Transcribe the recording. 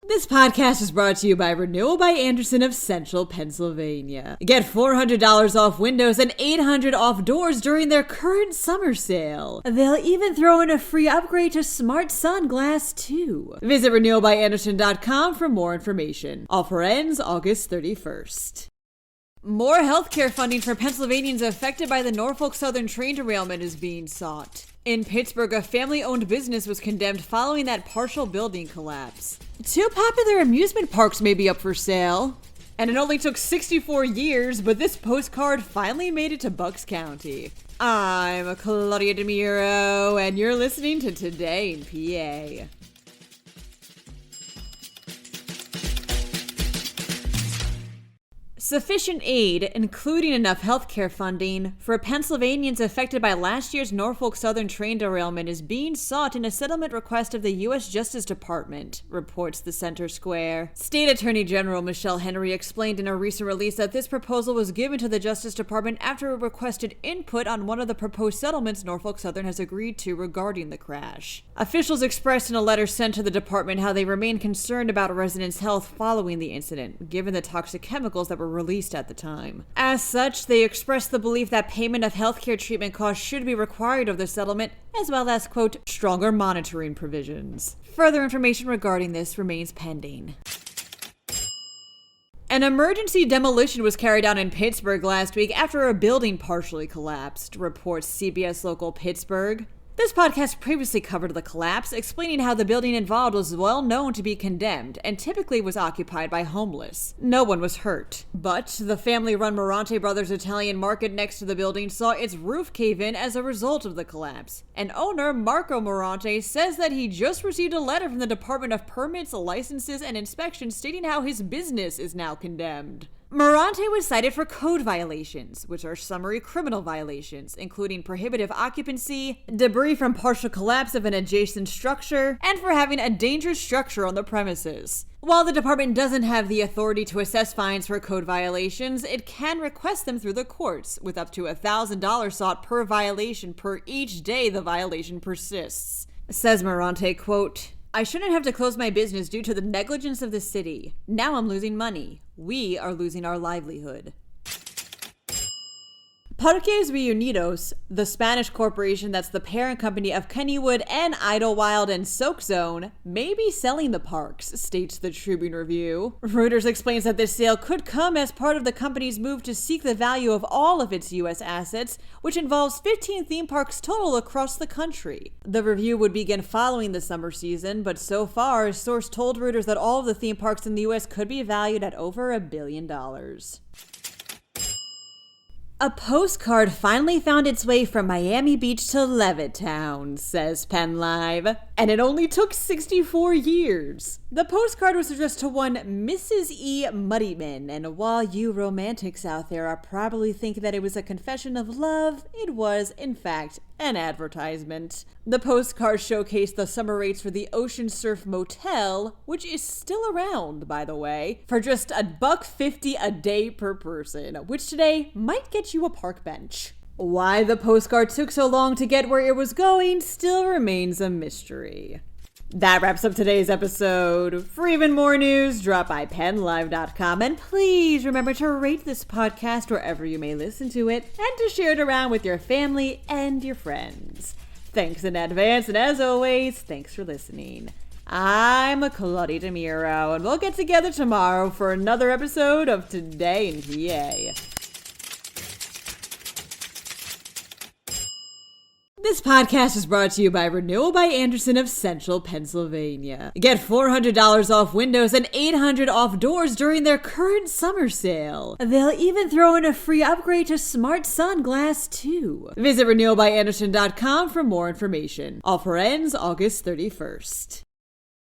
This podcast is brought to you by Renewal by Andersen of Central Pennsylvania. Get $400 off windows and $800 off doors during their current summer sale. They'll even throw in a free upgrade to Smart Sun Glass too. Visit renewalbyandersen.com for more information. Offer ends August 31st. More healthcare funding for Pennsylvanians affected by the Norfolk Southern train derailment is being sought. In Pittsburgh, a family-owned business was condemned following that partial building collapse. 2 popular amusement parks may be up for sale. And it only took 64 years, but this postcard finally made it to Bucks County. I'm Claudia Dimuro, and you're listening to Today in PA. Sufficient aid, including enough healthcare funding, for Pennsylvanians affected by last year's Norfolk Southern train derailment is being sought in a settlement request of the U.S. Justice Department, reports the Center Square. State Attorney General Michelle Henry explained in a recent release that this proposal was given to the Justice Department after it requested input on one of the proposed settlements Norfolk Southern has agreed to regarding the crash. Officials expressed in a letter sent to the department how they remain concerned about residents' health following the incident, given the toxic chemicals that were released at the time. As such, they expressed the belief that payment of healthcare treatment costs should be required of the settlement, as well as, quote, stronger monitoring provisions. Further information regarding this remains pending. An emergency demolition was carried out in Pittsburgh last week after a building partially collapsed, reports CBS Local Pittsburgh. This podcast previously covered the collapse, explaining how the building involved was well known to be condemned and typically was occupied by homeless. No one was hurt. But the family-run Morante Brothers Italian market next to the building saw its roof cave in as a result of the collapse. And owner Marco Morante says that he just received a letter from the Department of Permits, Licenses, and Inspections stating how his business is now condemned. Morante was cited for code violations, which are summary criminal violations, including prohibitive occupancy, debris from partial collapse of an adjacent structure, and for having a dangerous structure on the premises. While the department doesn't have the authority to assess fines for code violations, it can request them through the courts, with up to $1,000 sought per violation per each day the violation persists. Says Morante, quote, I shouldn't have to close my business due to the negligence of the city. Now I'm losing money. We are losing our livelihood. Parques Reunidos, the Spanish corporation that's the parent company of Kennywood and Idlewild and Soak Zone, may be selling the parks, states the Tribune Review. Reuters explains that this sale could come as part of the company's move to seek the value of all of its U.S. assets, which involves 15 theme parks total across the country. The review would begin following the summer season, but so far, a source told Reuters that all of the theme parks in the U.S. could be valued at over $1 billion. A postcard finally found its way from Miami Beach to Levittown, says PennLive, and it only took 64 years. The postcard was addressed to one Mrs. E. Muddyman, and while you romantics out there are probably thinking that it was a confession of love, it was, in fact, an advertisement. The postcard showcased the summer rates for the Ocean Surf Motel, which is still around, by the way, for just $1.50 a day per person, which today might get you a park bench. Why the postcard took so long to get where it was going still remains a mystery. That wraps up today's episode. For even more news, drop by PennLive.com, and please remember to rate this podcast wherever you may listen to it, and to share it around with your family and your friends. Thanks in advance, and as always, thanks for listening. I'm Claudia Dimuro, and we'll get together tomorrow for another episode of Today in PA. This podcast is brought to you by Renewal by Andersen of Central Pennsylvania. Get $400 off windows and $800 off doors during their current summer sale. They'll even throw in a free upgrade to Smart Sun Glass too. Visit renewalbyandersen.com for more information. Offer ends August 31st.